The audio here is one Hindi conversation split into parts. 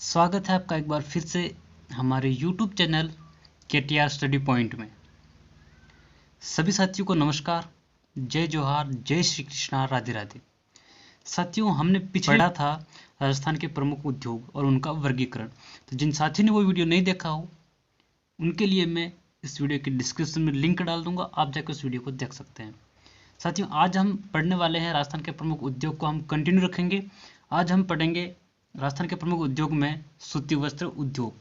स्वागत है आपका एक बार फिर से हमारे YouTube channel KTR study point में। सभी साथियों को नमस्कार, जय जोहार, जय श्री कृष्णा, राधे राधे। साथियों, हमने पिछले पढ़ा था राजस्थान के प्रमुख उद्योग और उनका वर्गीकरण। तो जिन साथियों ने वो वीडियो नहीं देखा हो उनके लिए मैं इस वीडियो के डिस्क्रिप्शन में लिंक डाल दूंगा, आप जाकर उस वीडियो को देख सकते हैं। साथियों, आज हम पढ़ने वाले हैं राजस्थान के प्रमुख उद्योग को हम कंटिन्यू रखेंगे। आज हम पढ़ेंगे राजस्थान के प्रमुख उद्योग में सूती वस्त्र उद्योग।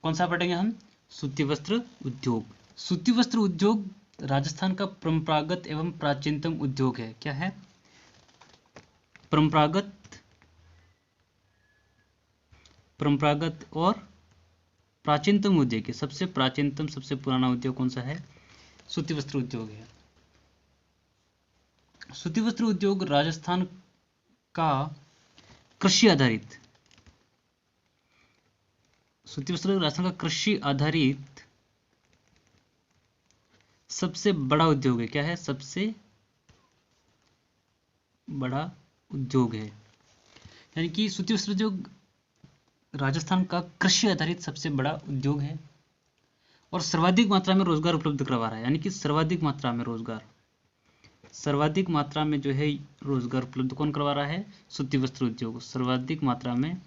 कौन सा पढ़ेंगे हम? सूती वस्त्र उद्योग। सूती वस्त्र उद्योग राजस्थान का परंपरागत एवं प्राचीनतम उद्योग है। क्या है? परंपरागत और प्राचीनतम उद्योग है। सबसे प्राचीनतम, सबसे पुराना उद्योग कौन सा है? सूती वस्त्र उद्योग है। सूती वस्त्र उद्योग राजस्थान का कृषि आधारित, सूती वस्त्र राजस्थान का कृषि आधारित सबसे बड़ा उद्योग है। क्या है? सबसे बड़ा उद्योग है। यानी कि सूती वस्त्र उद्योग राजस्थान का कृषि आधारित सबसे बड़ा उद्योग है और सर्वाधिक मात्रा में रोजगार उपलब्ध करवा रहा है। यानी कि सर्वाधिक मात्रा में जो है रोजगार उपलब्ध कौन करवा रहा है? सूती वस्त्र उद्योग सर्वाधिक मात्रा में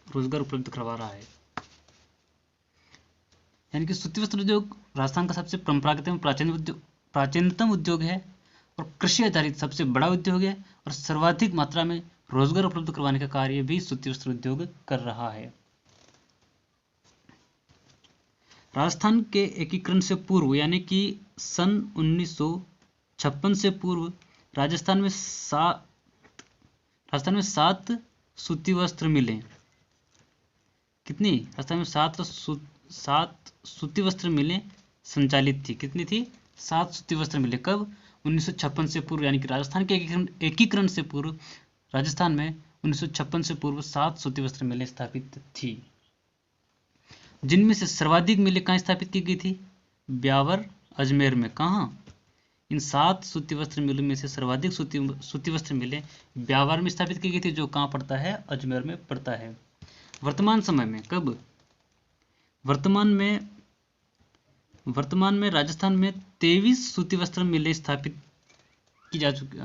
रोजगार उपलब्ध करवा रहा है। यानी कि सूती वस्त्र उद्योग राजस्थान का सबसे परंपरागत एवं प्राचीनतम उद्योग है और कृषि आधारित सबसे बड़ा उद्योग है और सर्वाधिक मात्रा में रोजगार उपलब्ध करवाने का कार्य भी सूती वस्त्र उद्योग कर रहा है। राजस्थान के एकीकरण से पूर्व यानी कि सन 1956 से पूर्व राजस्थान में सात सूती वस्त्र मिलें। कितनी? राजस्थान में सात सूती वस्त्र मिलें संचालित थी। कितनी थी? 7 सूती वस्त्र मिलें। कब? 1956 से पूर्व। यानी कि राजस्थान के एकीकरण से पूर्व राजस्थान में 1956 से पूर्व 7 सूती वस्त्र मिलें स्थापित थी, जिनमें से सर्वाधिक मिलें कहाँ स्थापित की गई थी? ब्यावर, अजमेर में। कहाँ? इन 7 सूती वस्त्र मिलों में से सर्वाधिक सूती वस्त्र मिलें ब्यावर में स्थापित की गई थी, जो कहाँ पड़ता है? अजमेर में पड़ता है। वर्तमान समय में कब? वर्तमान में राजस्थान में 23 सूती वस्त्र मिलें स्थापित की जा चुकी,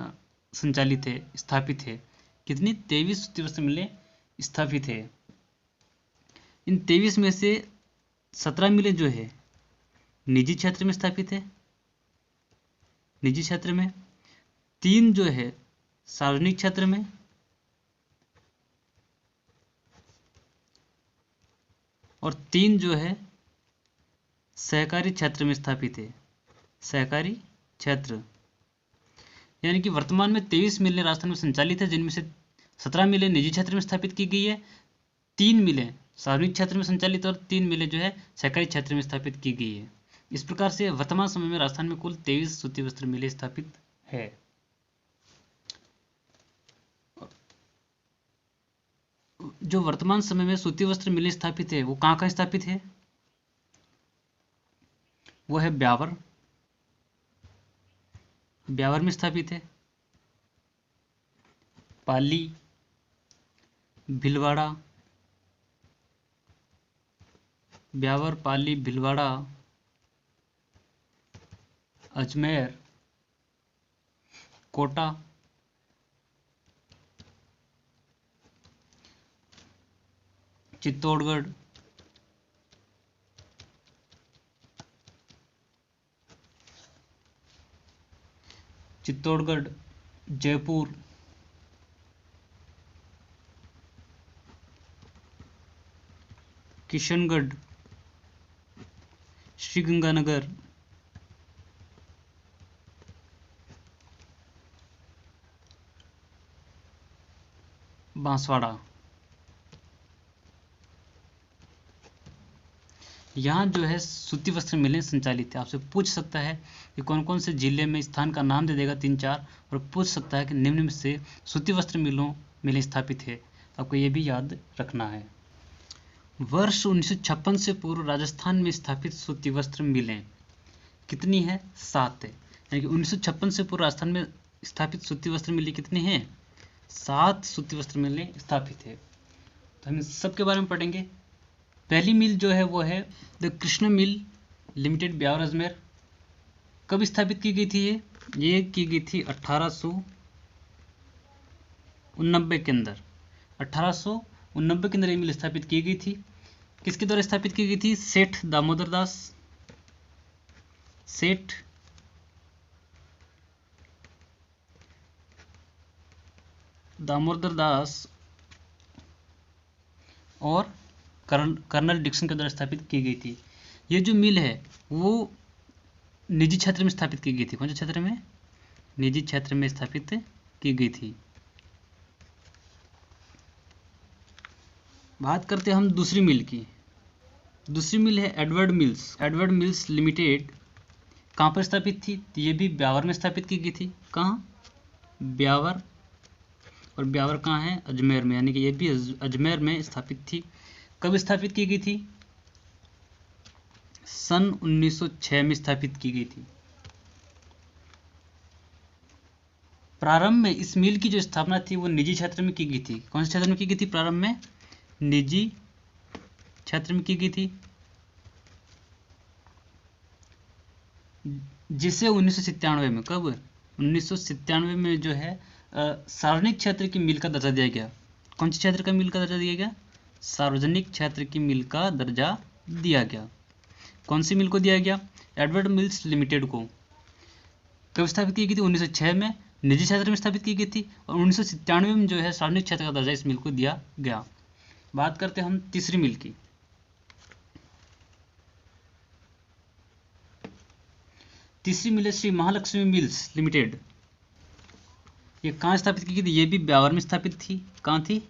स्थापित है। कितनी? 23 सूती वस्त्र मिलें स्थापित है। इन 23 में से 17 मिलें जो है निजी क्षेत्र में स्थापित है, निजी क्षेत्र में। 3 जो है सार्वजनिक क्षेत्र में और 3 जो है सहकारी क्षेत्र में स्थापित है, सहकारी क्षेत्र। यानी कि वर्तमान में 23 मिलें राजस्थान में संचालित है, जिनमें से 17 मिलें निजी क्षेत्र में स्थापित की गई है, 3 मिलें सार्वजनिक क्षेत्र में संचालित और 3 मिलें जो है सहकारी क्षेत्र में स्थापित की गई है। इस प्रकार से वर्तमान समय में राजस्थान में कुल 23 सूती वस्त्र मिलें स्थापित है। जो वर्तमान समय में सूती वस्त्र मिलें स्थापित है वो कहाँ कहाँ स्थापित है? वो है ब्यावर में स्थापित है, पाली, भीलवाड़ा, ब्यावर, पाली, भीलवाड़ा, अजमेर, कोटा, चित्तौड़गढ़, जयपुर, किशनगढ़, श्रीगंगानगर, बांसवाड़ा। यहाँ जो है सूती वस्त्र मिलें संचालित है। आपसे पूछ सकता है कि कौन कौन से जिले में, स्थान का नाम दे देगा 3-4 और पूछ सकता है कि निम्न में से सूती वस्त्र मिलें स्थापित है। तो आपको ये भी याद रखना है। वर्ष 1956 से पूर्व राजस्थान में स्थापित सूती वस्त्र मिलें कितनी है? 7 है। यानी कि 1956 से पूर्व राजस्थान में स्थापित सूती वस्त्र मिलें कितनी है? 7 सूती वस्त्र मिलें स्थापित है। तो हम सब के बारे में पढ़ेंगे। पहली मिल जो है वो है the Krishna mill limited, Beawar Ajmer. कब स्थापित की गई थी ये की गई थी 1889 के अंदर। 1889 के अंदर ये मिल स्थापित की गई थी। किसके द्वारा स्थापित की गई थी? सेठ दामोदर दास, सेठ दामोदर दास और कर्नल डिक्सन के द्वारा स्थापित की गई थी। ये जो मिल है वो निजी क्षेत्र में स्थापित की गई थी। कौन से क्षेत्र में? निजी क्षेत्र में स्थापित की गई थी। बात करते हैं हम दूसरी मिल की। दूसरी मिल है Edward mills. Edward mills limited कहाँ पर स्थापित थी? ये भी ब्यावर में स्थापित की गई थी। कहाँ? ब्यावर। और ब्यावर कहाँ है? अजमेर में, यानी कि ये भी अजमेर में स्थापित थी। कब स्थापित की गई थी? सन 1906 में स्थापित की गई थी। प्रारंभ में इस मिल की जो स्थापना थी वो निजी क्षेत्र में की गई थी। कौन से क्षेत्र में की गई थी? प्रारंभ में निजी क्षेत्र में की गई थी, जिसे 1997 में, कब? 1997 में जो है सार्वजनिक क्षेत्र की मिल का दर्जा दिया गया। कौन से क्षेत्र का मिल का दर्जा दिया गया? सार्वजनिक क्षेत्र की मिल का दर्जा दिया गया। कौन सी मिल को दिया गया? एडवर्ड मिल्स लिमिटेड को। कब स्थापित की गई थी? 1906 में निजी क्षेत्र में स्थापित की गई थी और 1997 में जो है सार्वजनिक क्षेत्र का दर्जा इस मिल को दिया गया। बात करते हैं हम तीसरी मिल की। तीसरी मिल है श्री महालक्ष्मी मिल्स लिमिटेड। ये कहाँ स्थापित की गई थी? ये भी ब्यावर में स्थापित थी। कहाँ थी?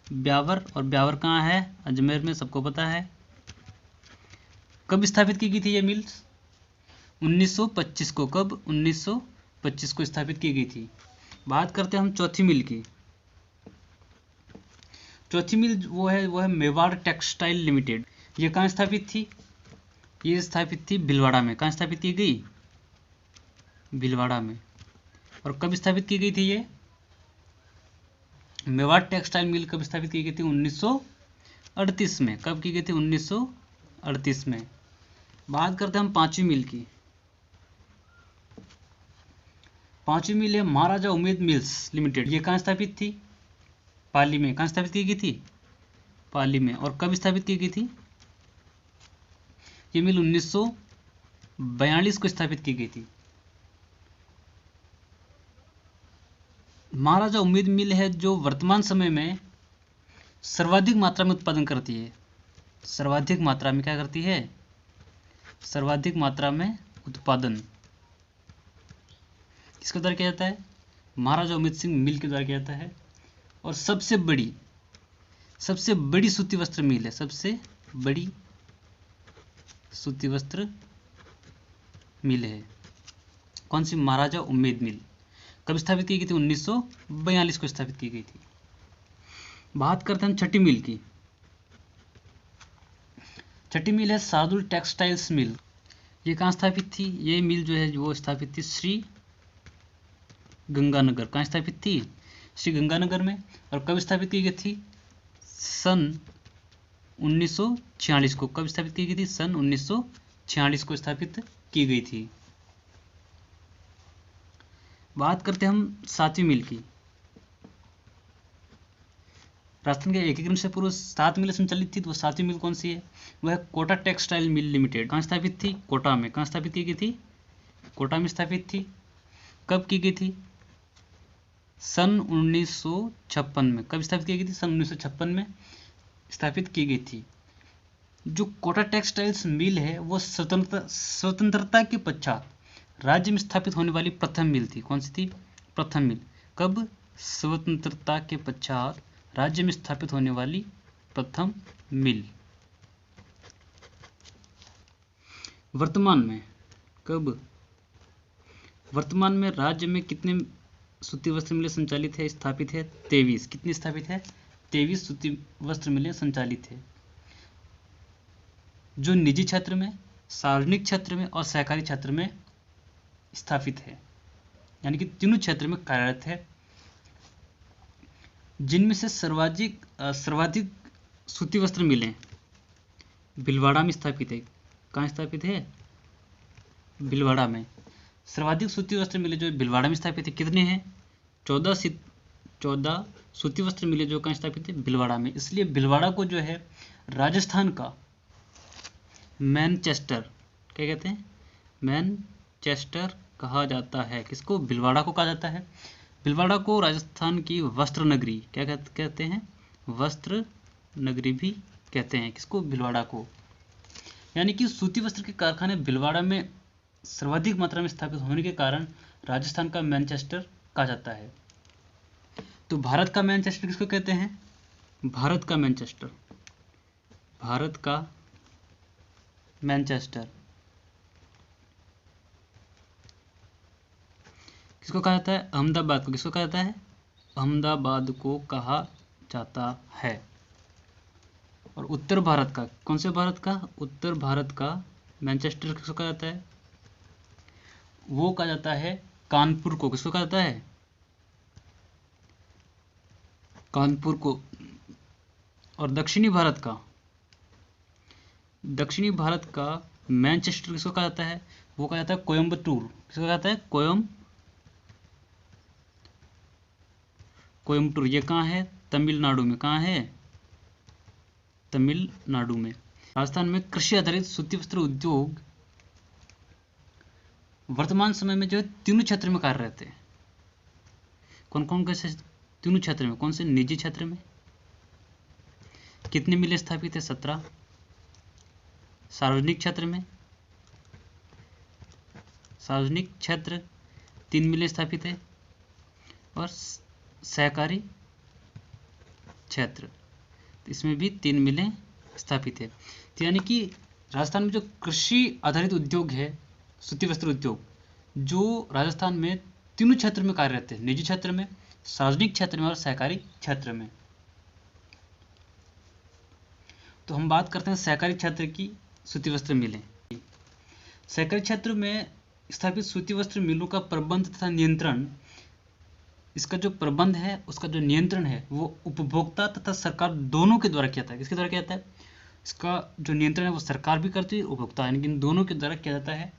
ब्यावर। और ब्यावर कहाँ है? अजमेर में, सबको पता है। कब स्थापित की गई थी ये मिल्स? 1925 को। कब? 1925 को स्थापित की गई थी। बात करते हैं हम चौथी मिल की। चौथी मिल वो है मेवाड़ टेक्सटाइल लिमिटेड। ये कहाँ स्थापित थी? ये स्थापित थी भीलवाड़ा में। कहाँ स्थापित की गई? भीलवाड़ा में। और कब स्थापित की गई थी ये मेवाड़ टेक्सटाइल मिल? कब स्थापित की गई थी? 1938 में। कब की गई थी? 1938 में। बात करते हैं हम पांचवी मिल की। पांचवी मिल है महाराजा उमेद मिल्स लिमिटेड। ये कहाँ स्थापित थी? पाली में। कहाँ स्थापित की गई थी? पाली में। और कब स्थापित की गई थी? ये मिल 1942 को स्थापित की गई थी। महाराजा उमेद मिल है जो वर्तमान समय में सर्वाधिक मात्रा में उत्पादन करती है। सर्वाधिक मात्रा में क्या करती है? सर्वाधिक मात्रा में उत्पादन किसके द्वारा किया जाता है? महाराजा उमेद सिंह मिल के द्वारा किया जाता है। और सबसे बड़ी सूती वस्त्र मिल है। सबसे बड़ी सूती वस्त्र मिल है। कौन सी? महाराजा उमेद मिल। कब स्थापित की गई थी? 1942 को स्थापित की गई थी। बात करते हैं छठी मिल की। छठी मिल है शार्दुल टेक्सटाइल्स मिल। ये कहाँ स्थापित थी? ये मिल जो है वो स्थापित थी श्री गंगानगर। कहाँ स्थापित थी? श्री गंगानगर में। और कब स्थापित की गई थी? सन 1946 को। कब स्थापित की गई थी? सन 1946 को स्थापित की गई थी। बात करते हैं हम सातवीं मिल की। राजस्थान के एकीकरण से पूर्व 7 मिलें संचालित थी, तो वो सातवीं मिल कौन सी है? वह कोटा टेक्सटाइल मिल लिमिटेड। कहाँ स्थापित थी? कोटा में। कहाँ स्थापित की गई थी? कोटा में स्थापित थी। कब की गई थी? सन 1956 में। कब स्थापित की गई थी? सन 1956 में स्थापित की गई थी। जो कोटा टेक्सटाइल्स मिल है वो स्वतंत्रता के पश्चात राज्य में स्थापित होने वाली प्रथम मिल थी। कौन सी थी? प्रथम मिल। कब? स्वतंत्रता के पश्चात राज्य में स्थापित होने वाली प्रथम मिल। वर्तमान में, कब? वर्तमान में राज्य में कितने सूती वस्त्र मिलें संचालित है? स्थापित है 23। कितनी स्थापित है? 23 सूती वस्त्र मिलें संचालित है, जो निजी क्षेत्र में, सार्वजनिक क्षेत्र में और सहकारी क्षेत्र में स्थापित है, यानी कि तीनों क्षेत्र में कार्यरत है। जिनमें से सर्वाधिक सूती वस्त्र मिलें भीलवाड़ा में स्थापित है। कहाँ स्थापित है? भीलवाड़ा में। सर्वाधिक सूती वस्त्र मिले जो भीलवाड़ा में स्थापित है, कितने हैं? 14 सूती वस्त्र मिले जो कहाँ स्थापित है? भीलवाड़ा में। इसलिए भीलवाड़ा को जो है राजस्थान का मैनचेस्टर, क्या कहते हैं? मैनचेस्टर कहा जाता है। किसको? भीलवाड़ा को कहा जाता है। भीलवाड़ा को राजस्थान की वस्त्र नगरी क्या कहते हैं? वस्त्र नगरी भी कहते हैं। किसको? भीलवाड़ा को। यानी कि सूती वस्त्र के कारखाने भीलवाड़ा में सर्वाधिक मात्रा में स्थापित होने के कारण राजस्थान का मैनचेस्टर कहा जाता है। तो भारत का मैनचेस्टर किसको कहते हैं? भारत का मैनचेस्टर, भारत का मैनचेस्टर किसको कहा जाता है? अहमदाबाद को। किसको कहा जाता है? अहमदाबाद को कहा जाता है। और उत्तर भारत का, कौन से भारत का? उत्तर भारत का मैनचेस्टर किसको कहा जाता है? वो कहा जाता है कानपुर को। किसको कहा जाता है? कानपुर को। और दक्षिणी भारत का मैनचेस्टर किसको कहा जाता है? वो कहा जाता है कोयम्बटूर। किसको कहा जाता है? कोयम्बटूर। ये कहाँ है? तमिलनाडु में। कहाँ है? तमिलनाडु में। राजस्थान में कृषि आधारित सूती वस्त्र उद्योग वर्तमान समय में जो है तीनों क्षेत्र में कार्यरत है। कौन कौन कैसे? तीनों क्षेत्र में। कौन से? निजी क्षेत्र में। कितने मिलें स्थापित है? 17। सार्वजनिक क्षेत्र में, सार्वजनिक क्षेत्र 3 मिलें स्थापित है। और सहकारी क्षेत्र, इसमें भी 3 मिलें स्थापित है। तो यानी कि राजस्थान में जो कृषि आधारित उद्योग है, सूती वस्त्र उद्योग, जो राजस्थान में तीनों क्षेत्र में कार्यरत है, निजी क्षेत्र में, सार्वजनिक क्षेत्र में और सहकारी क्षेत्र में। तो हम बात करते हैं सहकारी क्षेत्र की सूती वस्त्र मिलें। सहकारी क्षेत्र में स्थापित सूती वस्त्र मिलों का प्रबंध तथा नियंत्रण, इसका जो प्रबंध है, उसका जो नियंत्रण है, वो उपभोक्ता तथा सरकार दोनों के द्वारा किया जाता है। किसके द्वारा किया जाता है? इसका जो नियंत्रण है वो सरकार भी करती है, उपभोक्ता, यानी कि इन दोनों के द्वारा किया जाता है।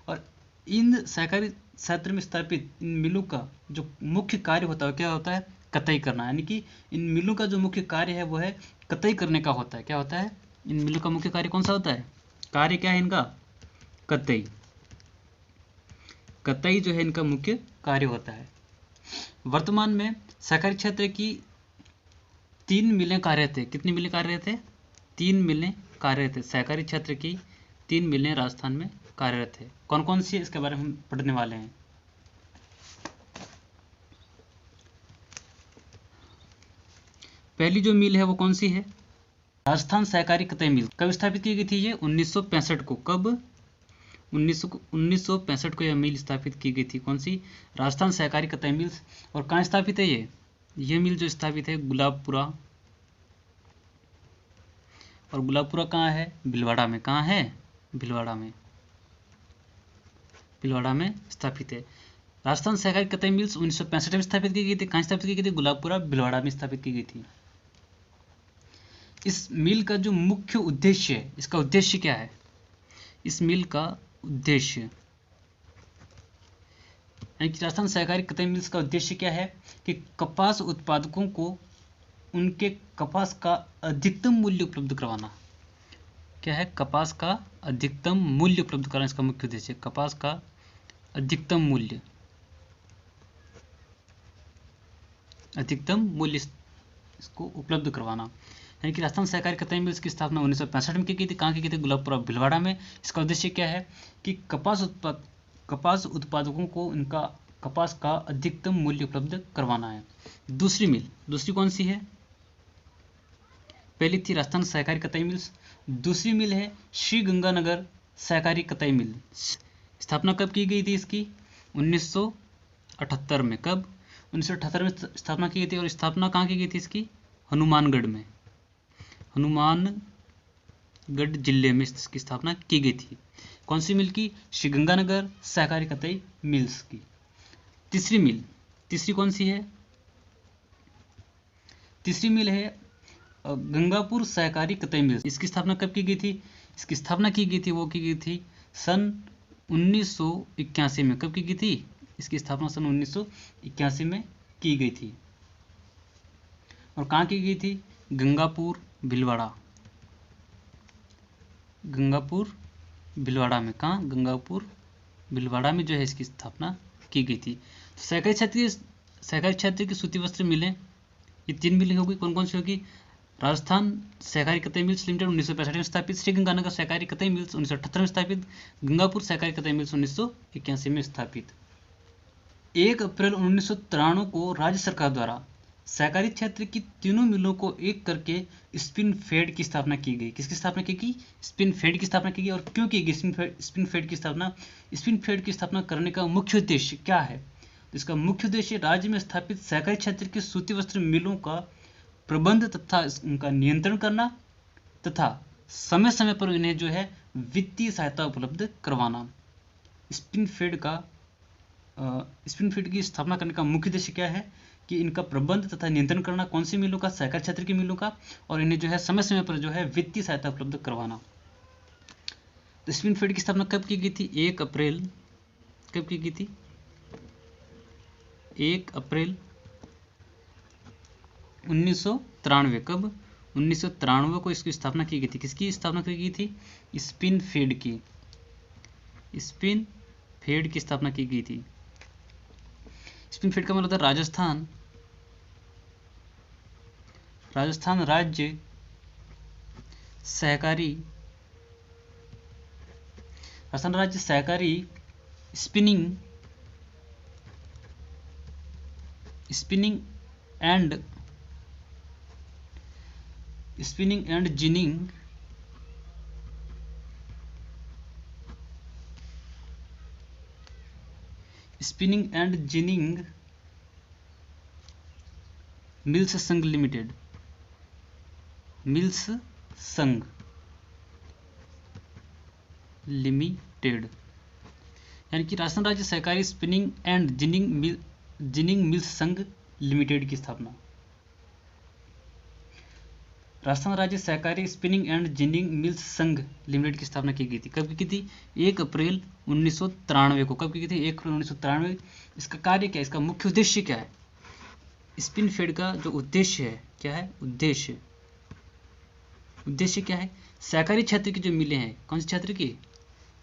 और इन सहकारी क्षेत्र में स्थापित इन मिलों का जो मुख्य कार्य होता है, क्या होता है? कताई करना। यानी कि इन मिलों का जो मुख्य कार्य है वो है कताई करने का होता है। क्या होता है? इन मिलों का मुख्य कार्य कौन सा होता है? कार्य क्या है इनका? कताई। कताई जो है इनका मुख्य कार्य होता है। वर्तमान में सहकारी क्षेत्र की 3 मिलें कार्यरत है। कितनी मिलें कार्यरत है? 3 मिलें कार्यरत है। सहकारी क्षेत्र की 3 मिलें राजस्थान में कार्यरत है। कौन कौन सी है इसके बारे में हम पढ़ने वाले हैं। पहली जो मिल है वो कौन सी है? राजस्थान सहकारी कताई मिल। कब स्थापित की गई थी ये? 1965 को। कब? 1965 को यह मिल स्थापित की गई थी। कौन सी? राजस्थान सहकारी कताई मिल्स। और कहाँ स्थापित है ये मिल जो स्थापित है गुलाबपुरा। और गुलाबपुरा कहाँ है? भीलवाड़ा में। कहाँ है? भीलवाड़ा में। भीलवाड़ा में स्थापित है। राजस्थान सहकारी कताई मिल्स 1965 में स्थापित की गई थी। कहाँ स्थापित की गई थी? गुलाबपुरा, भीलवाड़ा में स्थापित की गई थी। इस मिल का जो मुख्य उद्देश्य है, इसका उद्देश्य क्या है? इस मिल का उद्देश्य, यानी कि राजस्थान सहकारी कताई मिल्स का उद्देश्य क्या है? कि कपास उत्पादकों को उनके कपास का अधिकतम मूल्य उपलब्ध करवाना। क्या है? कपास का अधिकतम मूल्य उपलब्ध कराना इसका मुख्य उद्देश्य। कपास का अधिकतम मूल्य, इसको उपलब्ध करवाना। यानी कि राजस्थान सहकारी कताई मिल्स की स्थापना 1965 में की गई थी। कहाँ की गई थी? गुलाबपुरा, भीलवाड़ा में। इसका उद्देश्य क्या है? कि कपास उत्पादकों को उनका कपास का अधिकतम मूल्य उपलब्ध करवाना है। दूसरी कौन सी है? पहली थी राजस्थान सहकारी कताई मिल्स। दूसरी मिल है श्री गंगानगर सहकारी कताई मिल। स्थापना कब की गई थी इसकी? 1978 में। कब? 1978 में स्थापना की गई थी। और स्थापना कहाँ की गई थी इसकी? हनुमानगढ़ में। हनुमानगढ़ जिले में इसकी स्थापना की गई थी। कौन सी मिल की? श्री गंगानगर सहकारी कताई मिल्स की। तीसरी कौन सी है? तीसरी मिल है गंगापुर सहकारी कतई मिल। इसकी स्थापना कब की गई थी? इसकी स्थापना की गई थी, वो की गई थी सन 1981 में। कब की गई थी? इसकी स्थापना सन 1981 में की गई थी। और कहाँ की गई थी? गंगापुर भीलवाड़ा। गंगापुर भीलवाड़ा में। कहाँ? गंगापुर भीलवाड़ा में जो है इसकी स्थापना की गई थी। तो सहकारी क्षेत्र की सूती वस्त्र मिलें, ये 3 मिलें होगी। कौन कौन सी होगी? राजस्थान सहकारी कतई मिल्स लिमिटेड 1965 में स्थापित, श्री गंगानगर सहकारी कतई मिल्स 1978 में स्थापित, गंगापुर सहकारी कतई मिल्स 1981 में स्थापित। 1 अप्रैल 1993 को राज्य सरकार द्वारा सहकारी क्षेत्र की तीनों मिलों को एक करके स्पिन फेड की स्थापना की गई। किसकी स्थापना की गई? स्पिन फेड की स्थापना की गई। और क्यों की गई स्पिन फेड की स्थापना? स्पिन फेड की स्थापना करने का मुख्य उद्देश्य क्या है? तो इसका मुख्य उद्देश्य राज्य में स्थापित सहकारी क्षेत्र के सूती वस्त्र मिलों का प्रबंध तथा उनका नियंत्रण करना तथा समय समय पर इन्हें जो है वित्तीय सहायता उपलब्ध करवाना। स्पिन फेड की स्थापना करने का मुख्य उद्देश्य क्या है? कि इनका प्रबंध तथा नियंत्रण करना। कौन सी मिलों का? सहकारी क्षेत्र की मिलों का। और इन्हें जो है समय समय पर जो है वित्तीय सहायता उपलब्ध करवाना। तो स्पिन फेड की स्थापना कब की गई थी? 1 अप्रैल। कब की गई थी? 1 अप्रैल 1993। कब? 1993 को इसकी स्थापना की गई थी। किसकी स्थापना की गई थी? स्पिन फेड की। स्पिन फेड की स्थापना की गई थी। स्पिन फेड का मतलब होता है राजस्थान राज्य सहकारी स्पिनिंग एंड जिनिंग मिल्स संघ लिमिटेड। यानी कि राजस्थान राज्य सहकारी स्पिनिंग एंड जिनिंग मिल्स संघ लिमिटेड की स्थापना। राजस्थान राज्य सहकारी स्पिनिंग एंड जिनिंग मिल्स संघ लिमिटेड की स्थापना की गई थी। कब की थी? 1 अप्रैल 1993 को। कब की थी? 1 अप्रैल 1993। इसका कार्य क्या है? इसका मुख्य उद्देश्य क्या है? स्पिन फेड का जो उद्देश्य है, क्या है उद्देश्य क्या है? सहकारी क्षेत्र की जो मिलें हैं, कौन से क्षेत्र की?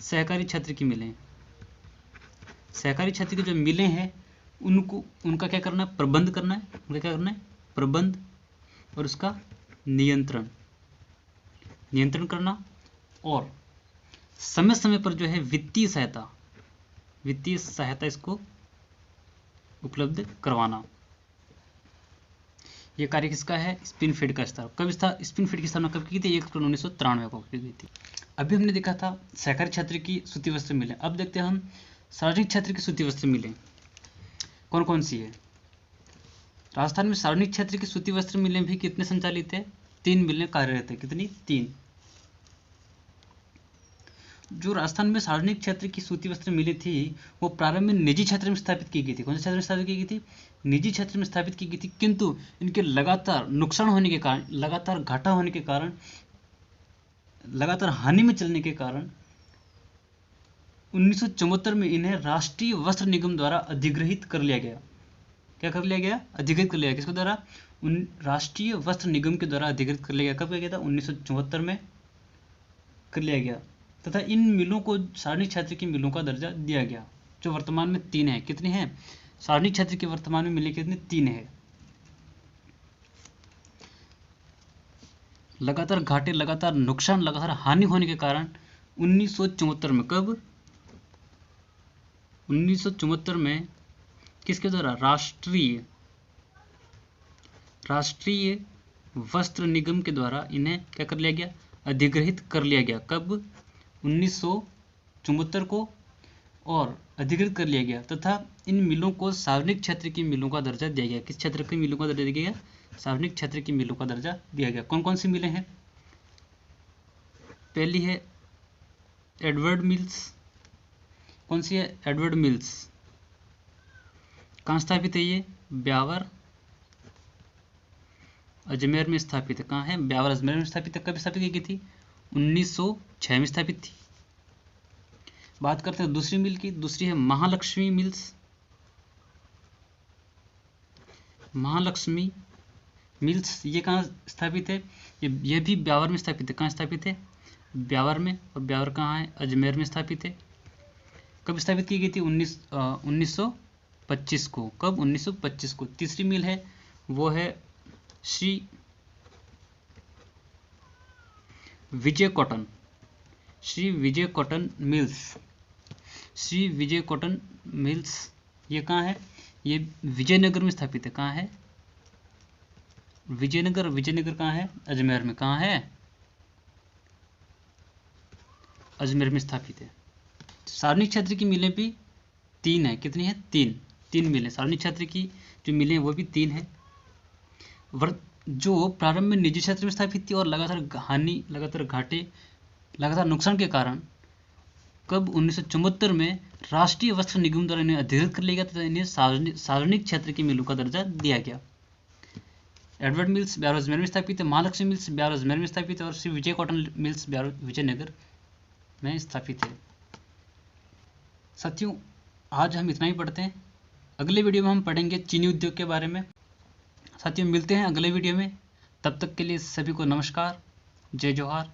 सहकारी क्षेत्र की मिलें। सहकारी क्षेत्र की जो मिलें हैं उनका क्या करना है? प्रबंध करना है। उनका क्या करना है? प्रबंध और उसका नियंत्रण करना और समय समय पर जो है वित्तीय सहायता इसको उपलब्ध करवाना। ये कार्य किसका है? स्पिन फेड का स्थापना। कब स्पिन फेड की स्थापना कब की थी? 1 अप्रैल 1993 को की गई थी। अभी हमने देखा था सहकारी क्षेत्र की सूती वस्त्र मिलें। अब देखते हैं हम सार्वजनिक क्षेत्र की सूती वस्त्र मिलें कौन कौन सी है। राजस्थान में सार्वजनिक क्षेत्र की सूती वस्त्र मिलें भी कितने संचालित है? 3 मिलें कार्यरत है। कितनी? 3। जो राजस्थान में सार्वजनिक क्षेत्र की सूती वस्त्र मिलें थी वो प्रारंभ में निजी क्षेत्र में स्थापित की गई थी। कौन से क्षेत्र में स्थापित की गई थी? निजी क्षेत्र में स्थापित की गई थी। किंतु इनके लगातार नुकसान होने के कारण, लगातार घाटा होने के कारण, लगातार हानि में चलने के कारण 1974 में इन्हें राष्ट्रीय वस्त्र निगम द्वारा अधिग्रहित कर लिया गया। क्या कर लिया गया? अधिग्रहित कर लिया गया। किसके द्वारा? राष्ट्रीय वस्त्र निगम के द्वारा अधिग्रहित कर लिया गया। कब किया गया था? 1974 में कर लिया गया। तथा इन मिलों को सार्वजनिक क्षेत्र की मिलों का दर्जा दिया गया, जो वर्तमान में 3 है। कितनी है? सार्वजनिक क्षेत्र की वर्तमान में मिलें कितनी? 3 है। लगातार घाटे, लगातार नुकसान, लगातार हानि होने के कारण 1974 में, कब? 1974 में किसके द्वारा? राष्ट्रीय वस्त्र निगम के द्वारा इन्हें क्या कर लिया गया? अधिग्रहित कर लिया गया। कब? 1974 को और अधिकृत कर लिया गया तथा इन मिलों को सार्वजनिक क्षेत्र की मिलों का दर्जा दिया गया। किस क्षेत्र की मिलों का दर्जा दिया गया? सार्वजनिक क्षेत्र की मिलों का दर्जा दिया गया। कौन कौन सी मिलें हैं? पहली है एडवर्ड मिल्स। कौन सी है? Edward mills. कहाँ स्थापित है ये? ब्यावर अजमेर में स्थापित है। कहाँ है? ब्यावर अजमेर में स्थापित है। कब स्थापित की गई थी? 1906 में स्थापित थी। बात करते हैं दूसरी मिल की। दूसरी है महालक्ष्मी मिल्स। महालक्ष्मी मिल्स ये कहाँ स्थापित है? ये भी ब्यावर में स्थापित है। कहाँ स्थापित है? ब्यावर में। और ब्यावर कहाँ है? अजमेर में स्थापित है। कब स्थापित की गई थी? 1925 को। कब? 1925 को। तीसरी मिल है वो है Shri Vijay cotton. Shri Vijay cotton mills. Shri Vijay cotton mills ये कहाँ है? ये विजयनगर में स्थापित है। कहाँ है? विजयनगर। विजयनगर कहाँ है? अजमेर में। कहाँ है? अजमेर में स्थापित है। सार्वजनिक क्षेत्र की मिलें भी 3 है। कितनी है? 3 मिलें। सार्वजनिक क्षेत्र की जो मिलें हैं वो भी 3 है। जो प्रारंभ में निजी क्षेत्र में स्थापित थी और लगातार घाटे, लगातार नुकसान के कारण कब 1974 में राष्ट्रीय वस्त्र निगम द्वारा इन्हें अधिकृत कर लिया गया तथा इन्हें सार्वजनिक क्षेत्र की मिलों का दर्जा दिया गया। एडवर्ड मिल्स ब्यावर अजमेर में स्थापित है। महालक्ष्मी मिल्स ब्यावर अजमेर में स्थापित है। और श्री विजय कॉटन मिल्स ब्यावर विजयनगर में स्थापित है। साथियों, आज हम इतना ही पढ़ते हैं। अगले वीडियो में हम पढ़ेंगे चीनी उद्योग के बारे में। साथियों, मिलते हैं अगले वीडियो में। तब तक के लिए सभी को नमस्कार। जय जोहार।